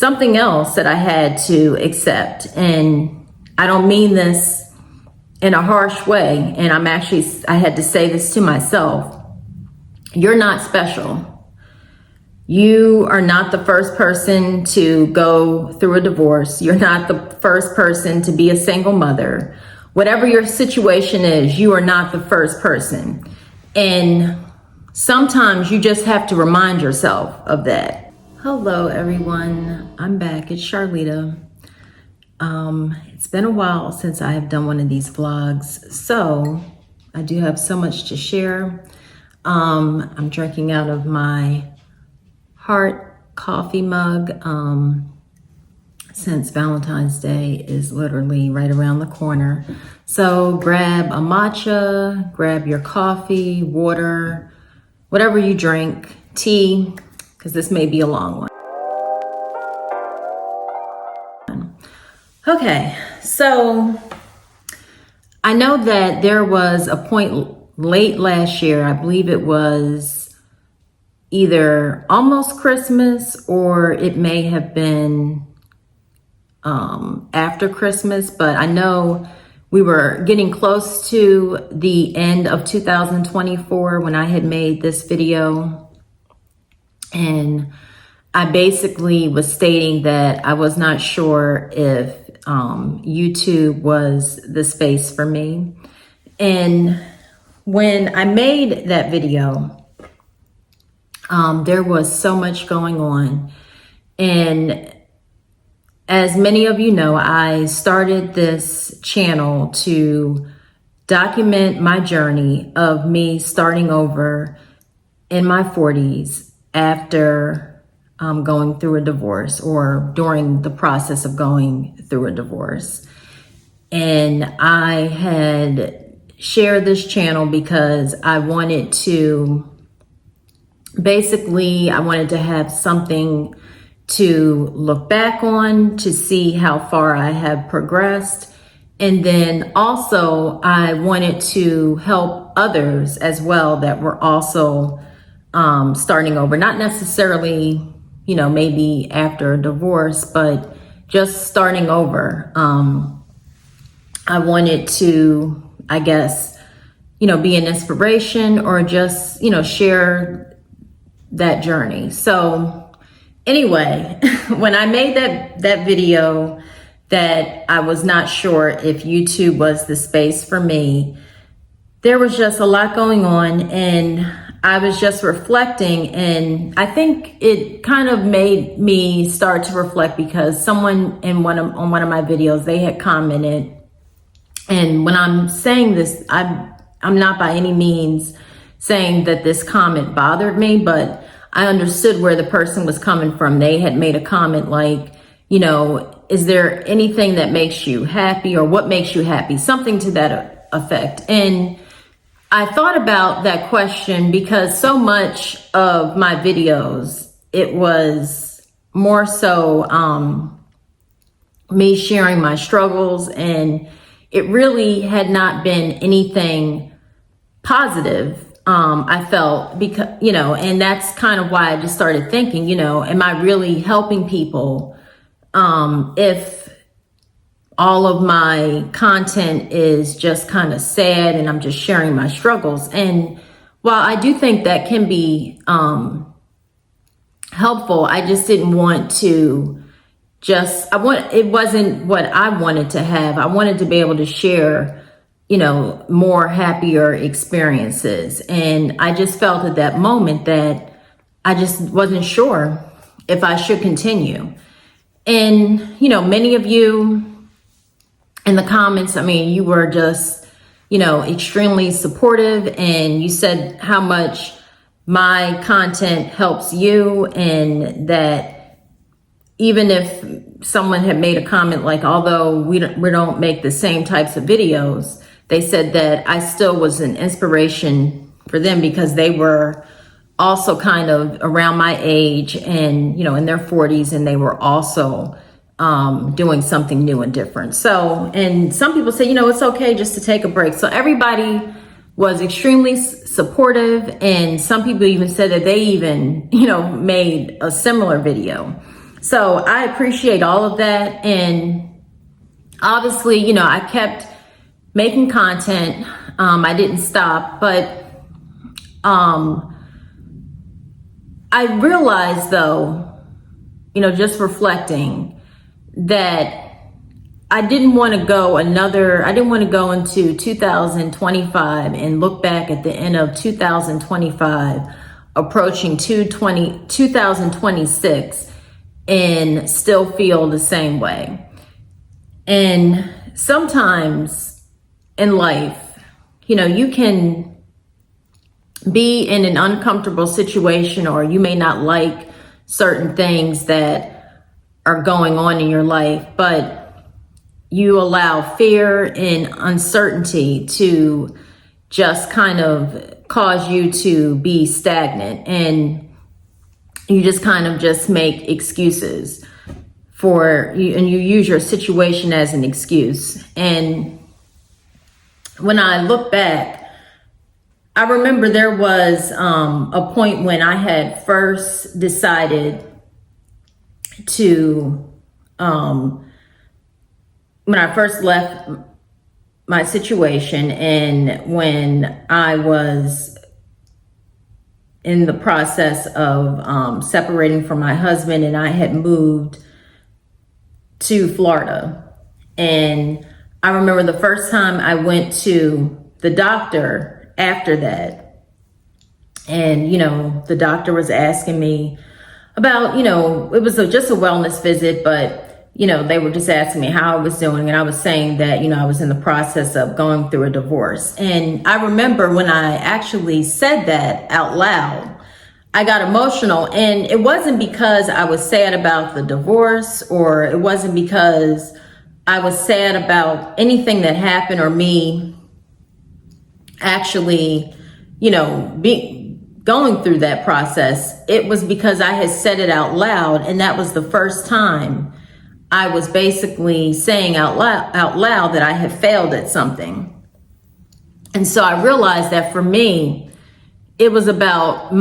something else that I had to accept. And I don't mean this in a harsh way. And I had to say this to myself. You're not special. You are not the first person to go through a divorce. You're not the first person to be a single mother. Whatever your situation is, you are not the first person. And sometimes you just have to remind yourself of that. Hello, everyone. I'm back. It's Charlita. It's been a while since I have done one of these vlogs, so I do have so much to share. I'm drinking out of my heart coffee mug, since Valentine's Day is literally right around the corner. So grab a matcha, grab your coffee, water, whatever you drink, tea, because this may be a long one. Okay, so I know that there was a point late last year, I believe it was either almost Christmas or it may have been after Christmas, but I know we were getting close to the end of 2024 when I had made this video. And I basically was stating that I was not sure if YouTube was the space for me. And when I made that video, there was so much going on. And as many of you know, I started this channel to document my journey of me starting over in my 40s after going through a divorce, or during the process of going through a divorce. And I had shared this channel because I wanted to have something to look back on, to see how far I have progressed. And then also I wanted to help others as well that were also starting over, not necessarily, maybe after a divorce, but just starting over. I wanted to, I guess, be an inspiration, or just, share that journey. So anyway, when I made that video that I was not sure if YouTube was the space for me, there was just a lot going on, and I was just reflecting, and I think it kind of made me start to reflect because someone on one of my videos, they had commented, and when I'm saying this, I'm not by any means saying that this comment bothered me, but I understood where the person was coming from. They had made a comment like, is there anything that makes you happy, or what makes you happy? Something to that effect. And I thought about that question because so much of my videos, it was more so me sharing my struggles, and it really had not been anything positive. I felt, because, and that's kind of why I just started thinking, am I really helping people if all of my content is just kind of sad and I'm just sharing my struggles? And while I do think that can be helpful, I just didn't want to it wasn't what I wanted to have. I wanted to be able to share, more happier experiences. And I just felt at that moment that I just wasn't sure if I should continue. And, many of you in the comments, you were just, extremely supportive, and you said how much my content helps you, and that even if someone had made a comment like, although we don't make the same types of videos, they said that I still was an inspiration for them because they were also kind of around my age and, in their 40s, and they were also doing something new and different. So, and some people say, it's okay just to take a break. So everybody was extremely supportive, and some people even said that they even, made a similar video. So I appreciate all of that. And obviously, I kept making content. I didn't stop, but I realized though, just reflecting, that I didn't want to go into 2025 and look back at the end of 2025, approaching 2026, and still feel the same way. And sometimes in life, you can be in an uncomfortable situation, or you may not like certain things that are going on in your life, but you allow fear and uncertainty to just kind of cause you to be stagnant, and you just kind of just make excuses for you, and you use your situation as an excuse. And when I look back, I remember there was a point when I had first decided to, when I first left my situation, and when I was in the process of separating from my husband, and I had moved to Florida. And I remember the first time I went to the doctor after that, and the doctor was asking me about, it was just a wellness visit, but they were just asking me how I was doing, and I was saying that I was in the process of going through a divorce. And I remember when I actually said that out loud, I got emotional, and it wasn't because I was sad about the divorce, or it wasn't because I was sad about anything that happened, or me actually, going through that process. It was because I had said it out loud, and that was the first time I was basically saying out loud that I had failed at something. And so I realized that for me, it was about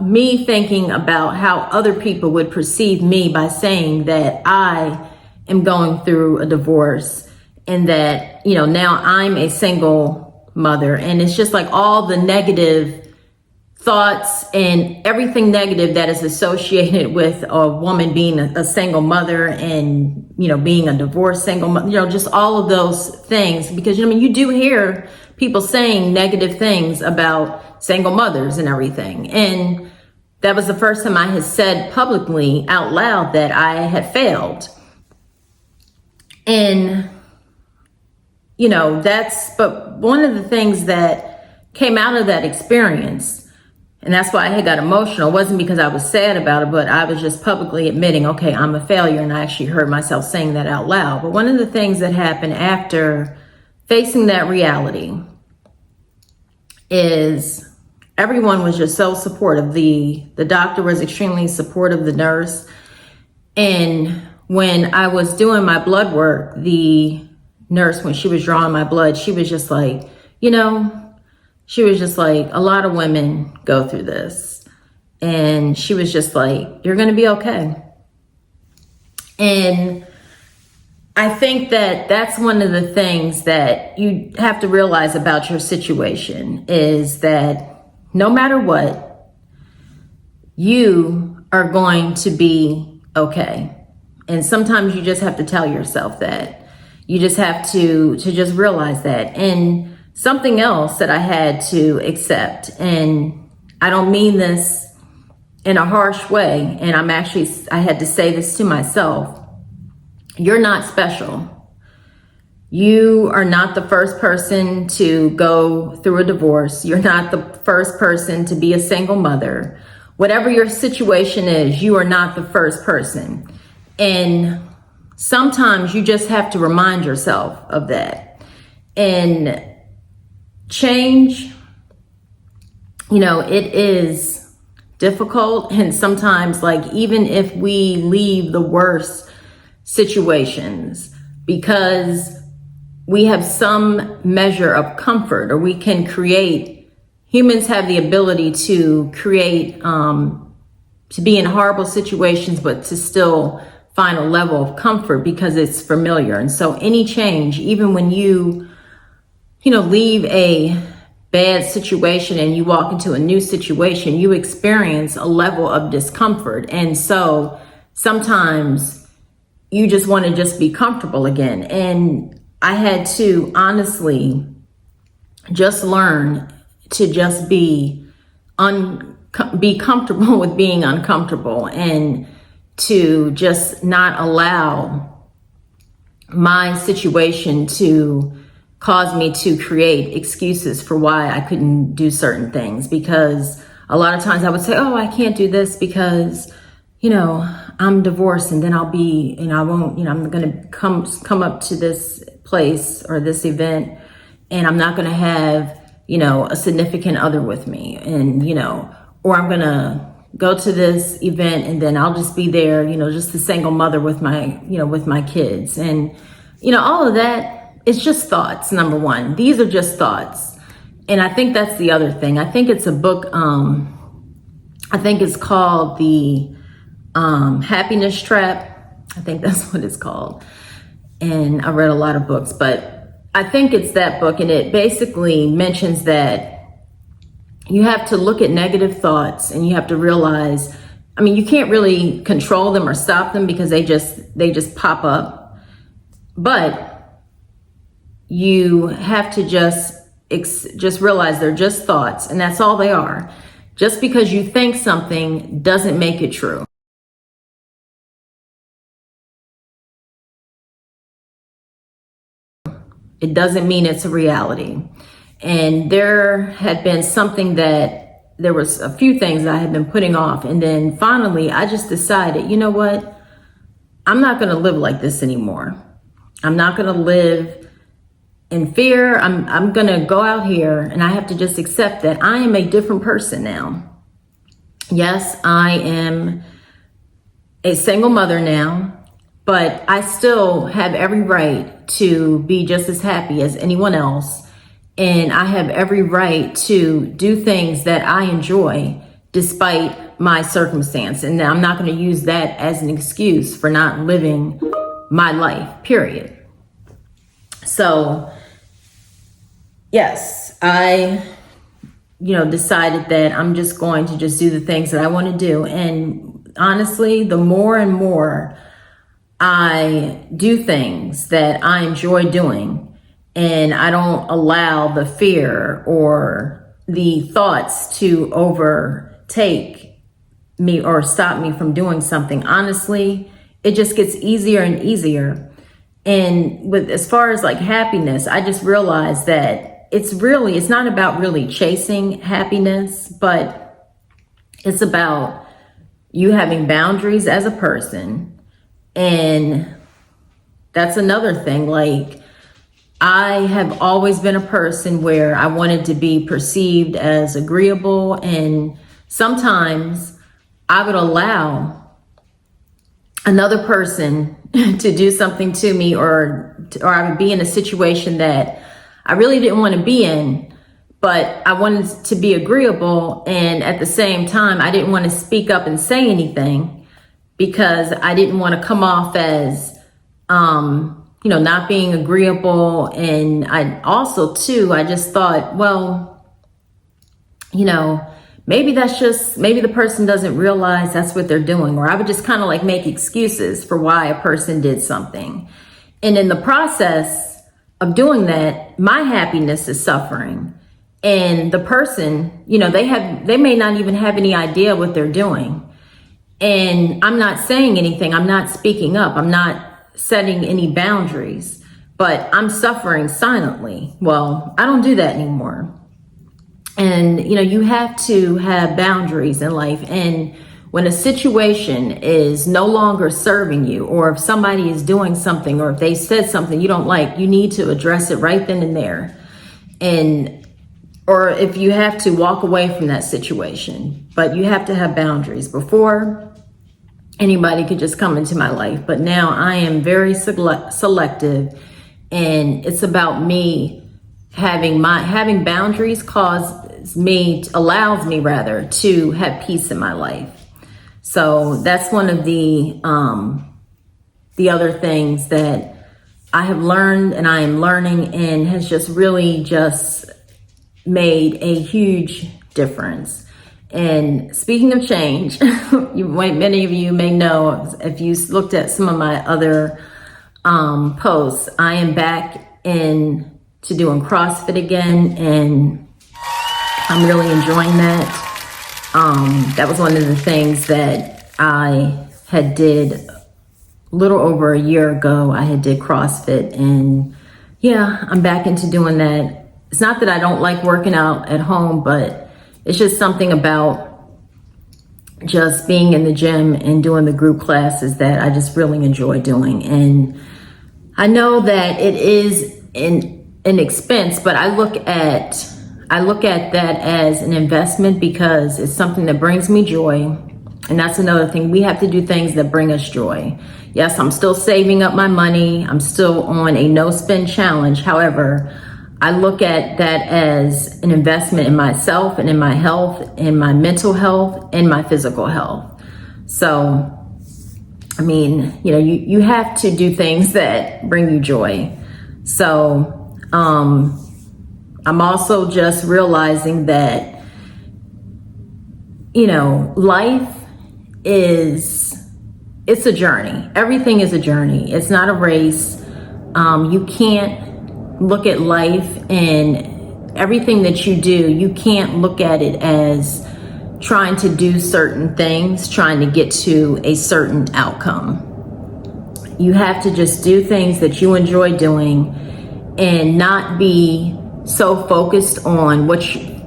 me thinking about how other people would perceive me by saying that I am going through a divorce, and that, now I'm a single mother. And it's just like all the negative thoughts and everything negative that is associated with a woman being a single mother, and, being a divorced single mother, just all of those things. Because, you do hear people saying negative things about single mothers and everything. And that was the first time I had said publicly out loud that I had failed. And, but one of the things that came out of that experience, and that's why I had got emotional, wasn't because I was sad about it, but I was just publicly admitting, okay, I'm a failure. And I actually heard myself saying that out loud. But one of the things that happened after facing that reality is everyone was just so supportive. The doctor was extremely supportive, the nurse. And when I was doing my blood work, the nurse, when she was drawing my blood, she was just like, a lot of women go through this. And she was just like, you're going to be okay. And I think that that's one of the things that you have to realize about your situation, is that no matter what, you are going to be okay. And sometimes you just have to tell yourself that. You just have to just realize that. And something else that I had to accept, and I don't mean this in a harsh way, and I had to say this to myself. You're not special. You are not the first person to go through a divorce. You're not the first person to be a single mother. Whatever your situation is, you are not the first person. And sometimes you just have to remind yourself of that. And change, it is difficult. And sometimes, even if we leave the worst situations, because we have some measure of comfort, or we can create, humans have the ability to create to be in horrible situations, but to still find a level of comfort because it's familiar. And so any change, even when you leave a bad situation and you walk into a new situation, you experience a level of discomfort. And so sometimes you just want to just be comfortable again. And I had to honestly just learn to just be comfortable with being uncomfortable, and to just not allow my situation to cause me to create excuses for why I couldn't do certain things. Because a lot of times I would say, oh, I can't do this because, I'm divorced, and then I won't, I'm going to come up to this place or this event, and I'm not going to have, a significant other with me, and, or I'm going to go to this event and then I'll just be there, just a single mother with my kids. And, all of that is just thoughts. Number one, these are just thoughts. And I think that's the other thing. I think it's a book. I think it's called The Happiness Trap. I think that's what it's called. And I read a lot of books, but I think it's that book. And it basically mentions that you have to look at negative thoughts, and you have to realize, you can't really control them or stop them because they just pop up. But you have to just realize they're just thoughts, and that's all they are. Just because you think something doesn't make it true. It doesn't mean it's a reality. And there had been there was a few things I had been putting off. And then finally, I just decided, you know what? I'm not going to live like this anymore. I'm not going to live in fear. I'm going to go out here, and I have to just accept that I am a different person now. Yes, I am a single mother now, but I still have every right to be just as happy as anyone else. And I have every right to do things that I enjoy despite my circumstance. And I'm not going to use that as an excuse for not living my life, period. So, yes, I, decided that I'm just going to just do the things that I want to do. And honestly, the more and more I do things that I enjoy doing, and I don't allow the fear or the thoughts to overtake me or stop me from doing something, honestly, it just gets easier and easier. And as far as like happiness, I just realized that it's not about really chasing happiness, but it's about you having boundaries as a person. And that's another thing. Like, I have always been a person where I wanted to be perceived as agreeable, and sometimes I would allow another person to do something to me, or I would be in a situation that I really didn't want to be in, but I wanted to be agreeable, and at the same time, I didn't want to speak up and say anything because I didn't want to come off as not being agreeable. And I also too, I just thought, well, maybe the person doesn't realize that's what they're doing. Or I would just kind of like make excuses for why a person did something. And in the process of doing that, my happiness is suffering. And the person, they may not even have any idea what they're doing. And I'm not saying anything. I'm not speaking up. I'm not setting any boundaries, but I'm suffering silently. Well, I don't do that anymore. And, you have to have boundaries in life. And when a situation is no longer serving you, or if somebody is doing something, or if they said something you don't like, you need to address it right then and there. Or if you have to walk away from that situation, but you have to have boundaries. Before, anybody could just come into my life, but now I am very selective, and it's about me having boundaries allows me to have peace in my life. So that's one of the other things that I have learned and I am learning, and has just really just made a huge difference. And speaking of change, many of you may know, if you looked at some of my other posts, I am back in to doing CrossFit again, and I'm really enjoying that. That was one of the things that I had did a little over a year ago. I had did CrossFit, and yeah, I'm back into doing that. It's not that I don't like working out at home, but it's just something about just being in the gym and doing the group classes that I just really enjoy doing. And I know that it is an expense, but I look at that as an investment because it's something that brings me joy. And that's another thing. We have to do things that bring us joy. Yes, I'm still saving up my money. I'm still on a no spend challenge. However, I look at that as an investment in myself and in my health, in my mental health, and my physical health. So, I mean, you have to do things that bring you joy. So, I'm also just realizing that, life it's a journey. Everything is a journey. It's not a race. You can't look at life and everything that you do, you can't look at it as trying to do certain things, trying to get to a certain outcome. You have to just do things that you enjoy doing and not be so focused on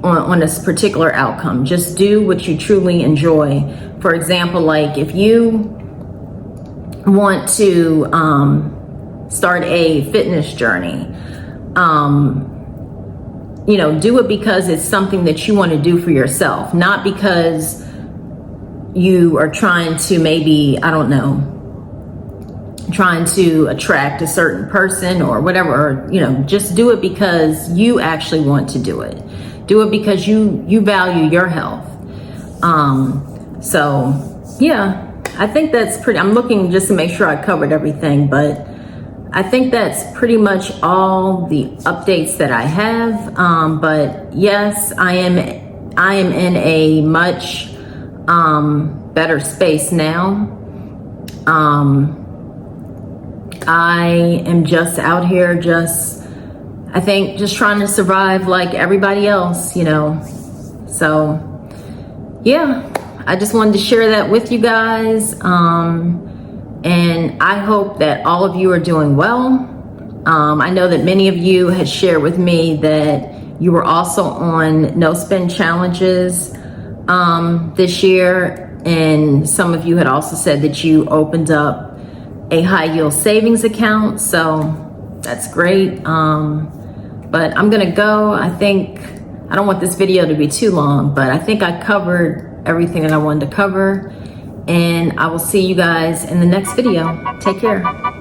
on this particular outcome. Just do what you truly enjoy. For example, like if you want to start a fitness journey, do it because it's something that you want to do for yourself, not because you are trying to trying to attract a certain person or whatever, or, just do it because you actually want to do it. Do it because you value your health. So yeah, I think that's I'm looking just to make sure I covered everything, but I think that's pretty much all the updates that I have. But yes, I am in a much better space now. I am just out here just trying to survive like everybody else, So yeah, I just wanted to share that with you guys. And I hope that all of you are doing well. I know that many of you had shared with me that you were also on no spend challenges this year. And some of you had also said that you opened up a high yield savings account. So that's great. But I'm gonna go. I don't want this video to be too long, but I think I covered everything that I wanted to cover. And I will see you guys in the next video. Take care.